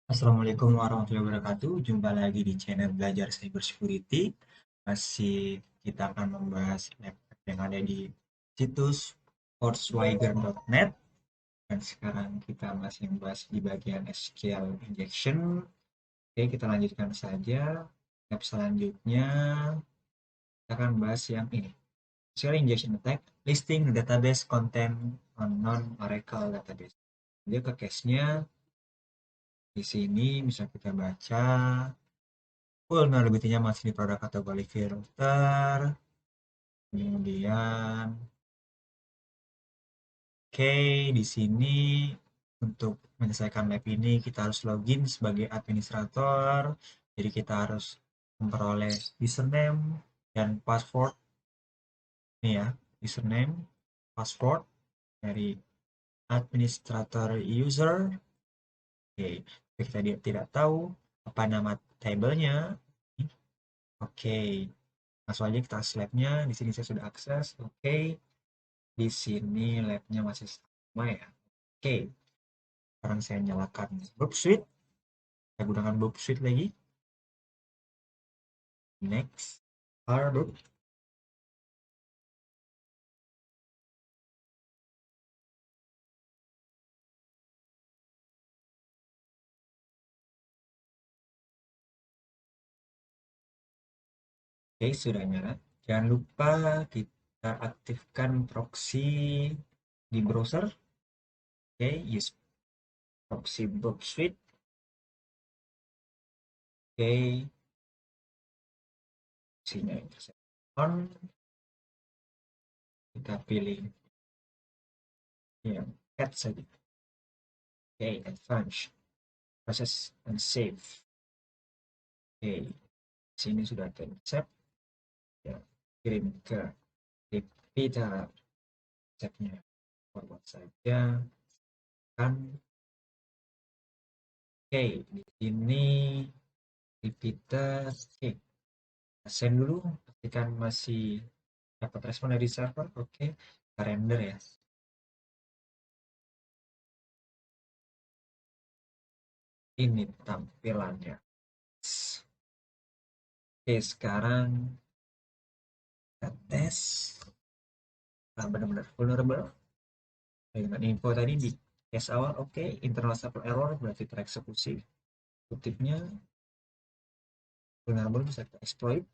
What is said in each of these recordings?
Assalamualaikum warahmatullahi wabarakatuh. Jumpa lagi di channel Belajar Cybersecurity. Masih kita akan membahas lab yang ada di situs coursewire.net. Dan sekarang kita masih membahas di bagian SQL injection. Oke, kita lanjutkan saja. Lab selanjutnya kita akan bahas yang ini. SQL injection attack, listing database content on non-Oracle database. Dia ke case-nya di sini bisa kita baca vulnerability-nya masih di produk kategori filter. Kemudian, oke, di sini untuk menyelesaikan lab ini kita harus login sebagai administrator. Jadi kita harus memperoleh username dan password. Ini ya, username, password dari administrator user. Oke, tapi kita tidak tahu apa nama table-nya. Oke, langsung aja kita lab-nya. Di sini saya sudah akses. Oke, di sini labnya masih sama ya. Oke, sekarang saya nyalakan Burp Suite. Saya gunakan Burp Suite lagi. Next, Burp. Oke, sudah nyala. Jangan lupa kita aktifkan proxy di browser. Oke, use proxy Burp Suite. Oke, proxy-nya on. Kita pilih yang add saja. Oke, advance, process and save. Oke, sini sudah teraccept. Ya, kirim ke repeater chatnya forward saja kan. Oke, di sini repeater. Oke, send dulu, pastikan masih dapat respon dari server. Oke, kita render ya. Ini tampilannya. Oke, sekarang kita tes. Nah, benar-benar vulnerable dengan info tadi di case awal. Oke, internal server error berarti tereksekusi. Kutipnya vulnerable bisa kita exploit.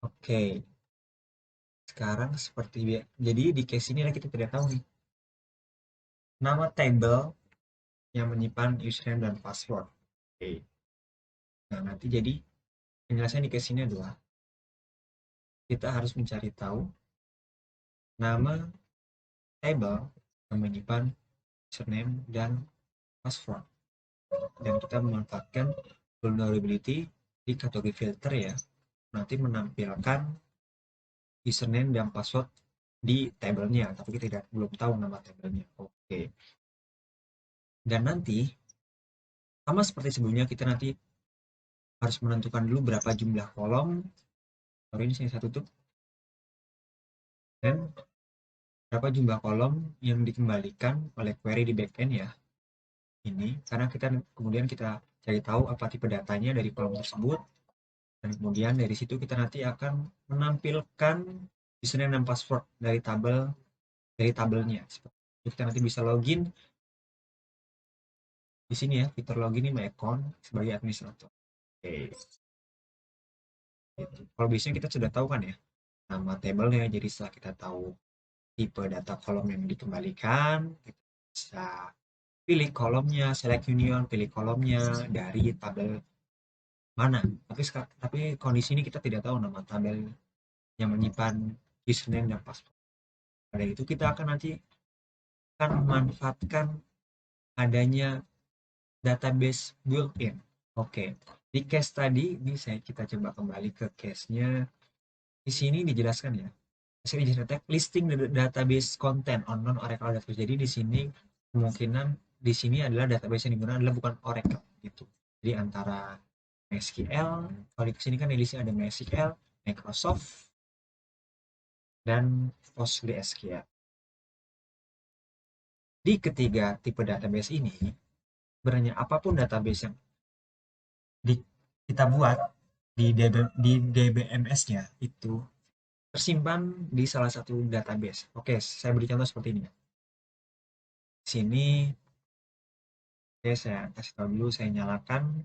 Oke, sekarang seperti jadi di case ini kita tidak tahu nih nama table yang menyimpan username dan password. Oke. Nah, nanti jadi penjelasan di case ini adalah kita harus mencari tahu nama table yang menyimpan username dan password. Dan kita memanfaatkan vulnerability di kategori filter ya. Nanti menampilkan username dan password di tabelnya, tapi kita belum tahu nama tabelnya. Oke. Dan nanti sama seperti sebelumnya kita nanti harus menentukan dulu berapa jumlah kolom. Sorry, ini saya tutup. Dan berapa jumlah kolom yang dikembalikan oleh query di backend ya. Ini karena kita kemudian kita cari tahu apa tipe datanya dari kolom tersebut, dan kemudian dari situ kita nanti akan menampilkan username dan password dari tabelnya. Kita nanti bisa login di sini ya, fitur login ini my account sebagai administrator. Oke. Gitu. Kalau biasanya kita sudah tahu kan ya nama tabelnya, jadi setelah kita tahu tipe data kolom yang dikembalikan, kita bisa pilih kolomnya, select union, pilih kolomnya dari tabel mana. Tapi kondisi ini kita tidak tahu nama tabel yang menyimpan username dan password. Pada itu kita akan nanti akan memanfaatkan adanya database built-in. Oke, di case tadi ini kita coba kembali ke case-nya. Di sini dijelaskan ya. Listing the database content on non-Oracle database. Jadi di sini kemungkinan di sini adalah database yang digunakan adalah bukan Oracle gitu. Jadi antara MySQL, kalau di sini kan di sini ada MySQL, Microsoft, dan PostgreSQL. Di ketiga tipe database ini sebenarnya apapun database yang kita buat di DBMS-nya itu tersimpan di salah satu database. Oke, saya beri contoh seperti ini. Di sini, oke, saya kasih tahu dulu, saya nyalakan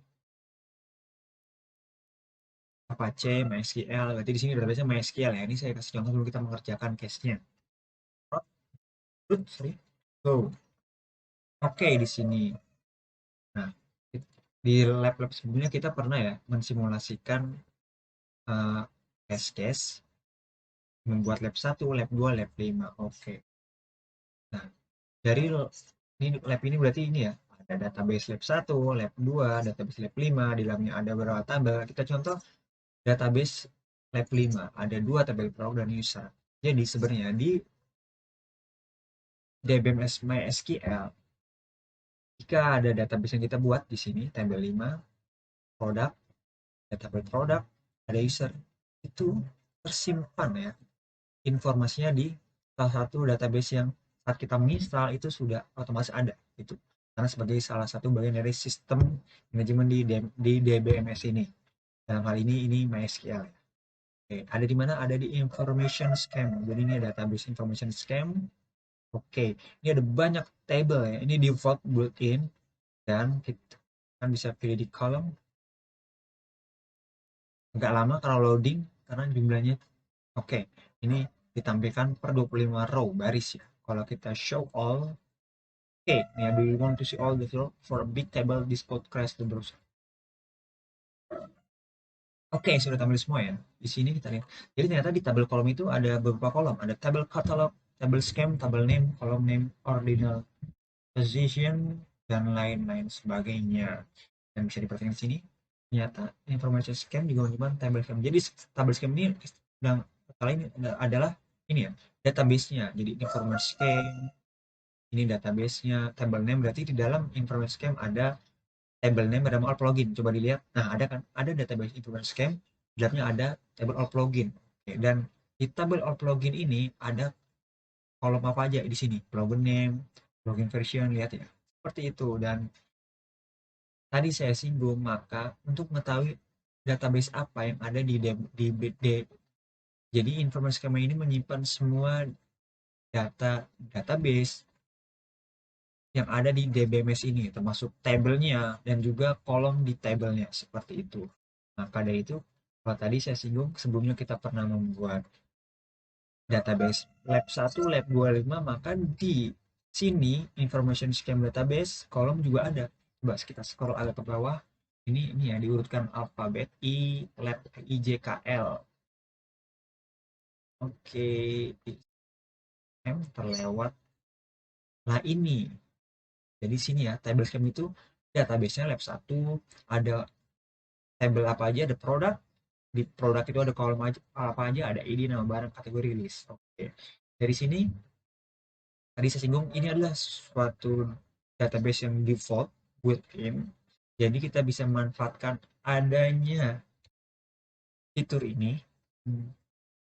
Apache, MySQL. Berarti di sini database MySQL ya. Ini saya kasih contoh dulu kita mengerjakan case-nya. Sorry. So, oke di sini. Nah, di lab-lab sebelumnya kita pernah ya mensimulasikan case-case, membuat lab 1, lab 2, lab 5. Oke. Nah, dari ini lab ini berarti ini ya, ada database lab 1, lab 2, database lab 5, di dalamnya ada beberapa tabel. Kita contoh database lab 5, ada dua tabel produk dan user. Jadi sebenarnya di DBMS MySQL, jika ada database yang kita buat di sini, tabel 5, produk, ada tabel produk, ada user, itu tersimpan ya informasinya di salah satu database yang saat kita menginstal itu sudah otomatis ada itu, karena sebagai salah satu bagian dari sistem manajemen di DBMS ini. Dalam hal ini MySQL ya. Oke, ada di mana? Ada di information scheme. Jadi ini database information scheme. Oke, ini ada banyak table ya. Ini default built-in dan kita kan bisa pilih di column. Agak lama kalau loading karena jumlahnya. Oke, ini ditampilkan per 25 row baris ya. Kalau kita show all, oke, ya, do you want to see all the row for a big table? This code crash the browser. Oke, sudah tampil semua ya. Di sini kita lihat. Jadi ternyata di tabel kolom itu ada beberapa kolom. Ada tabel catalog, tabel scheme, tabel name, kolom name, ordinal position, dan lain-lain sebagainya. Dan bisa diperhatikan di sini. Ternyata informasi scheme juga menyimpan tabel scheme. Jadi tabel scheme ini sedang kali ini adalah ini ya, database-nya. Jadi informasi scheme, ini database-nya, table name berarti di dalam information scheme ada table name, ada all plugin. Coba dilihat. Nah, ada kan? Ada database information scheme, di dalamnya ada table all plugin. Oke, dan di table all plugin ini ada kolom apa aja di sini? Plugin name, plugin version, lihat ya. Seperti itu. Dan tadi saya singgung, maka untuk mengetahui database apa yang ada di jadi informasi schema ini menyimpan semua database yang ada di DBMS ini, termasuk tabelnya dan juga kolom di tabelnya, seperti itu. Maka dari itu, kalau tadi saya singgung, sebelumnya kita pernah membuat database lab 1, lab 25, maka di sini information scheme database kolom juga ada. Coba kita scroll agak ke bawah. Ini ya diurutkan alfabet I, lab IJKL. Oke, terlewat. Nah ini, jadi sini ya, table scheme itu database-nya lab 1, ada table apa aja, ada produk, di produk itu ada kolom aja, apa aja, ada ID, nama barang, kategori list. Oke, dari sini tadi saya singgung, ini adalah suatu database yang default built-in, jadi kita bisa memanfaatkan adanya fitur ini,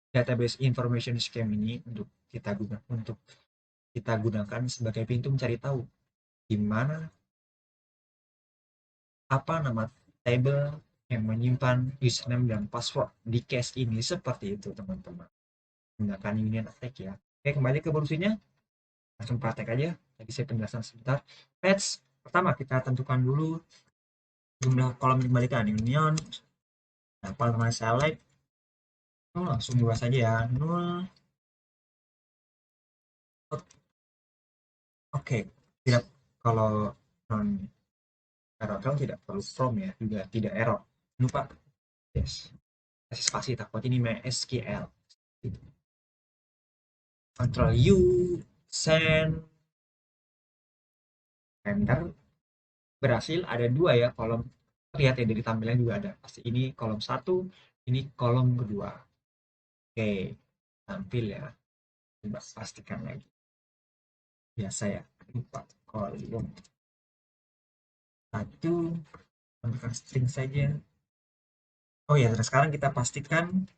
database information scheme ini, untuk kita gunakan sebagai pintu mencari tahu di mana apa nama table yang menyimpan username dan password di case ini, seperti itu teman-teman. Gunakan union attack ya. Oke, kembali ke solusinya, langsung praktek aja. Tadi saya penjelasan sebentar. Patch pertama kita tentukan dulu jumlah kolom yang dikembalikan, union. Nah, kalau select, langsung dua saja ya, 0. Oke, tidak, kalau non error kalau tidak perlu from ya, juga tidak error. Lupa, yes, kasih spasi takut ini MySQL. Control U, send, enter. Berhasil, ada dua ya kolom. Lihat ya dari tampilan juga ada. Pasti ini kolom satu, ini kolom kedua. Oke, tampil ya. Coba pastikan lagi. Biasa ya, lupa kolom satu, tambahkan string saja. Oh ya, terus sekarang kita pastikan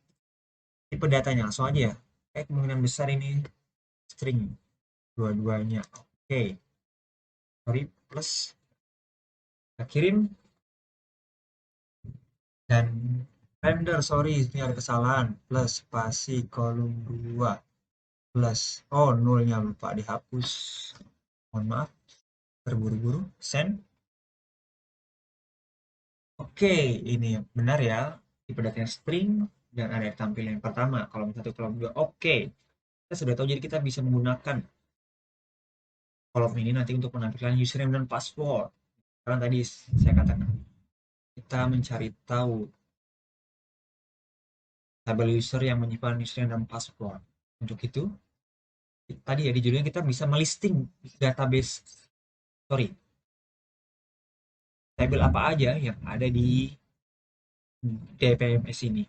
tipe datanya langsung aja ya. Kemungkinan besar ini string dua-duanya. Oke, sorry, plus. Kita kirim dan render, sorry ini ada kesalahan, plus spasi kolom 2 plus, oh nolnya lupa dihapus, mohon maaf, terburu-buru. Send. Oke, ini benar ya, tipe datanya string dan ada tampil yang pertama kolom 1 kolom 2. Oke, kita sudah tahu, jadi kita bisa menggunakan kolom ini nanti untuk menampilkan username dan password. Karena tadi saya katakan kita mencari tahu tabel user yang menyimpan username dan password. Untuk itu, tadi ya di judulnya kita bisa melisting database, sorry, tabel apa aja yang ada di DBMS ini.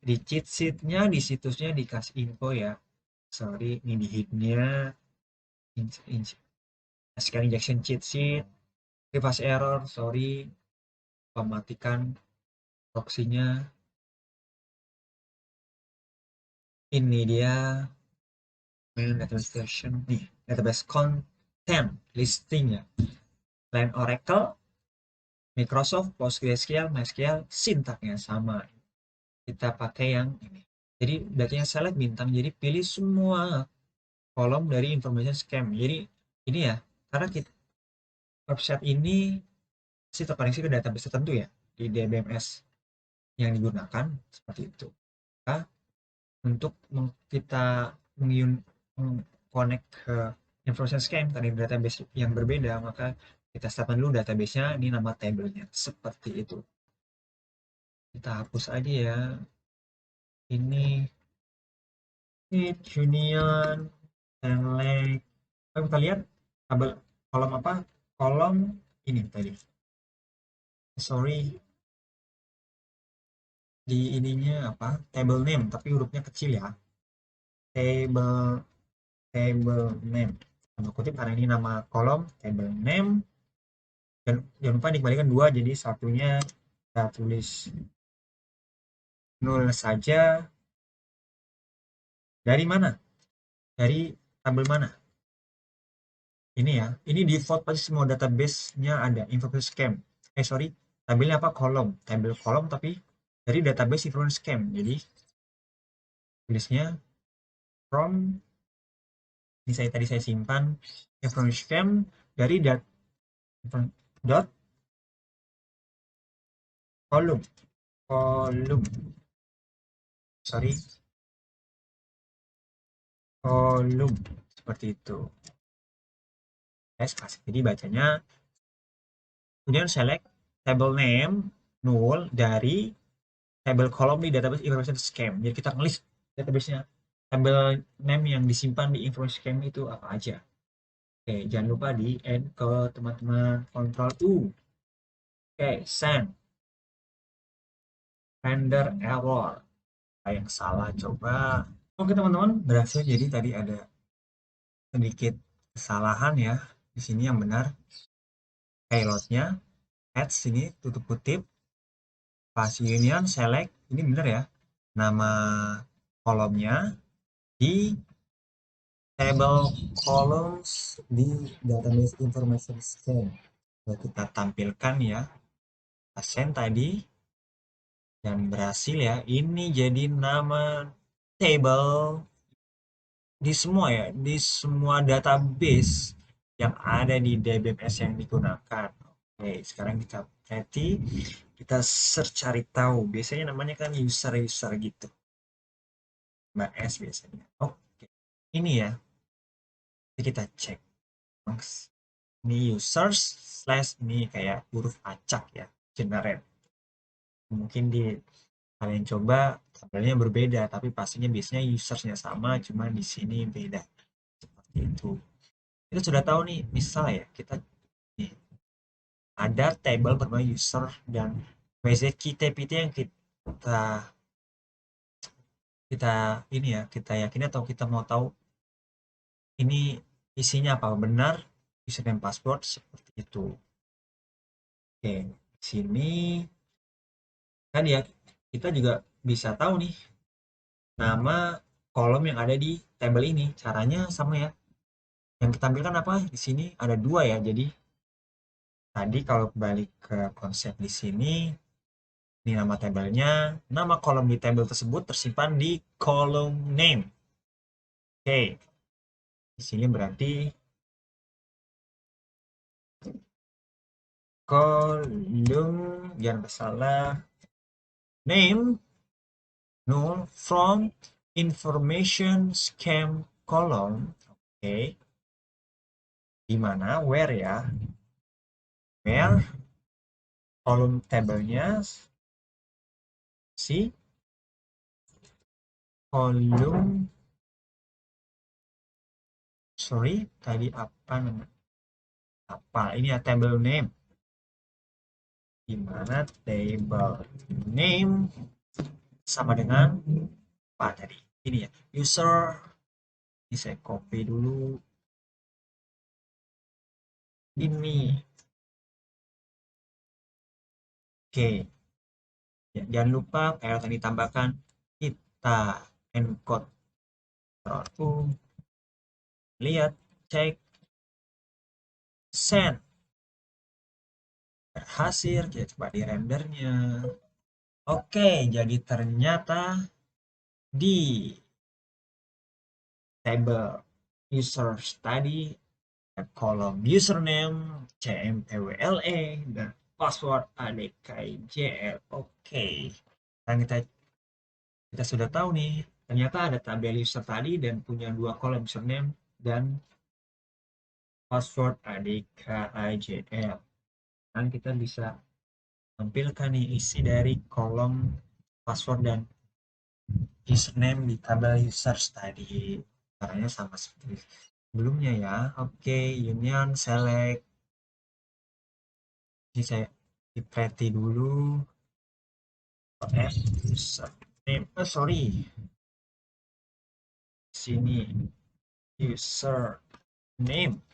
Di cheat sheet-nya, di situsnya dikasih info ya. Sorry, ini di hit-nya. Sekarang injection cheat sheet. Reverse error, sorry. Mematikan proxy-nya. Ini dia main database version. Nih, database content listingnya. Selain Oracle, Microsoft, PostgreSQL, MySQL, sintaknya sama. Kita pakai yang ini. Jadi datanya select bintang, jadi pilih semua kolom dari information scam. Jadi ini ya, karena kita website ini sih terkoneksi ke database tertentu ya di DBMS yang digunakan seperti itu. Nah, untuk kita connect ke information scam dari database yang berbeda, maka kita startkan dulu databasenya, ini nama tabelnya seperti itu. Kita hapus aja ya. Ini union select. Kita lihat tabel kolom apa? Kolom ini tadi. Sorry, di ininya apa? Table name, tapi hurufnya kecil ya. Table table name. Tanda kutip karena ini nama kolom table name. Dan jangan lupa dikembalikan dua, jadi satunya kita tulis 0 saja. Dari mana? Dari tabel mana? Ini ya, ini default pasti semua database-nya ada information scam. Sorry, tabelnya apa? Kolom, tabel kolom tapi dari database information scam. Jadi tulisnya from, ini tadi saya simpan information scam dari dot kolom, sorry, kolom seperti itu. Jadi bacanya kemudian select table name null dari table column di database information scam. Jadi kita ngelis database-nya, table name yang disimpan di information scam itu apa aja. Oke, jangan lupa di add ke teman-teman, Ctrl U. Oke, send. Render error. Yang salah coba. Oke teman-teman, berhasil. Jadi tadi ada sedikit kesalahan ya. Di sini yang benar payload-nya add sini tutup kutip pas union select, ini benar ya, nama kolomnya di table columns di database information scan. Kita tampilkan ya pasien tadi dan berhasil ya, ini jadi nama table di semua ya, di semua database yang ada di DBMS yang digunakan. Oke, sekarang kita ready, kita search cari tahu. Biasanya namanya kan user gitu, Mbak S biasanya. Oke, ini ya. Jadi kita cek. Ini users slash ini kayak huruf acak ya, generate. Mungkin di kalian coba tabelnya berbeda, tapi pastinya biasanya usersnya sama, cuma di sini beda. Seperti itu. Kita sudah tahu nih, misal ya, kita nih, ada table bernama user dan WZ KTPT yang kita kita ini ya, kita yakini atau kita mau tahu ini isinya apa, benar username password seperti itu. Oke, sini kan ya, kita juga bisa tahu nih nama kolom yang ada di tabel ini. Caranya sama ya, yang kita tampilkan apa, di sini ada dua ya, jadi Tadi kalau balik ke konsep di sini, ini nama tabelnya, nama kolom di tabel tersebut tersimpan di kolom name. Oke, di sini berarti kolom, jangan salah, name null from information scheme column. Oke, di mana where ya, where kolom tabelnya si kolom, sorry tadi apa namanya, apa ini ya, table name, di mana table name sama dengan apa tadi, ini ya, user. Ini saya copy dulu ini. Oke, ya, jangan lupa kayak tadi tambahkan, kita encode Ctrl U, lihat, cek, send, berhasil. Kita coba di rendernya. Oke, jadi ternyata di table user tadi kolom username CMPWLE dan password ADKIJL. Oke, dan kita sudah tahu nih, ternyata ada tabel user tadi dan punya dua kolom username dan password ADKIJL. Dan kita bisa tampilkan nih isi dari kolom password dan username di tabel users tadi. Caranya sama seperti sebelumnya ya. Oke, union select. Ini saya pretty dulu. Username. Oh, sorry. Sini username.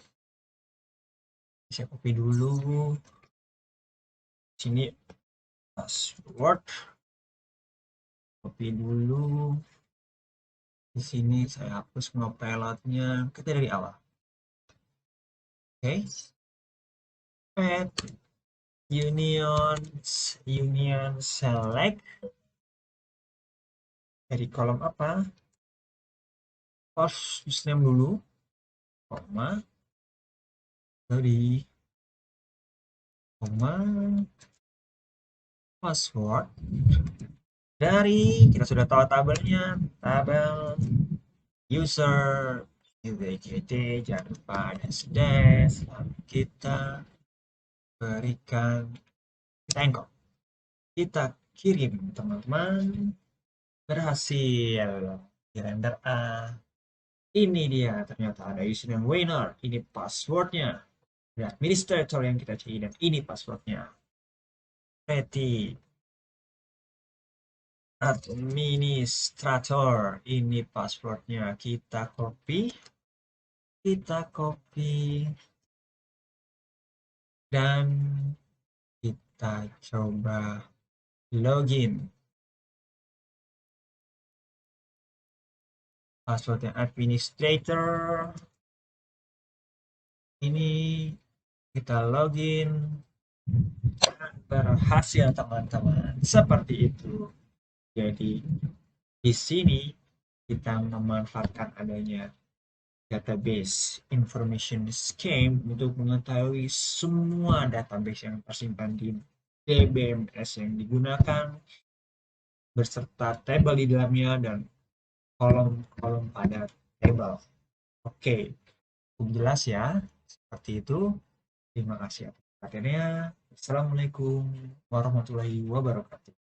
Saya copy dulu. Sini password. Copy dulu. Di sini saya hapus semua pelotnya. Kita dari awal. Oke. Add union select dari kolom apa? Post username dulu, koma, dari koma, password dari, kita sudah tahu tabelnya, tabel user UBGT, jangan lupa ada slash, lalu kita berikan, kita encode, kita kirim teman-teman, berhasil di render A. Ini dia, ternyata ada username winner, ini passwordnya, ada administrator yang kita cari, dan ini passwordnya. Pretty administrator, ini passwordnya. Kita copy dan kita coba login. Passwordnya administrator. Ini kita login. Berhasil teman-teman. Seperti itu. Jadi di sini kita memanfaatkan adanya database information scheme untuk mengetahui semua database yang tersimpan di DBMS yang digunakan beserta tabel di dalamnya dan kolom-kolom pada tabel. Oke, cukup jelas ya. Seperti itu. Terima kasih atas perhatiannya. Assalamualaikum warahmatullahi wabarakatuh.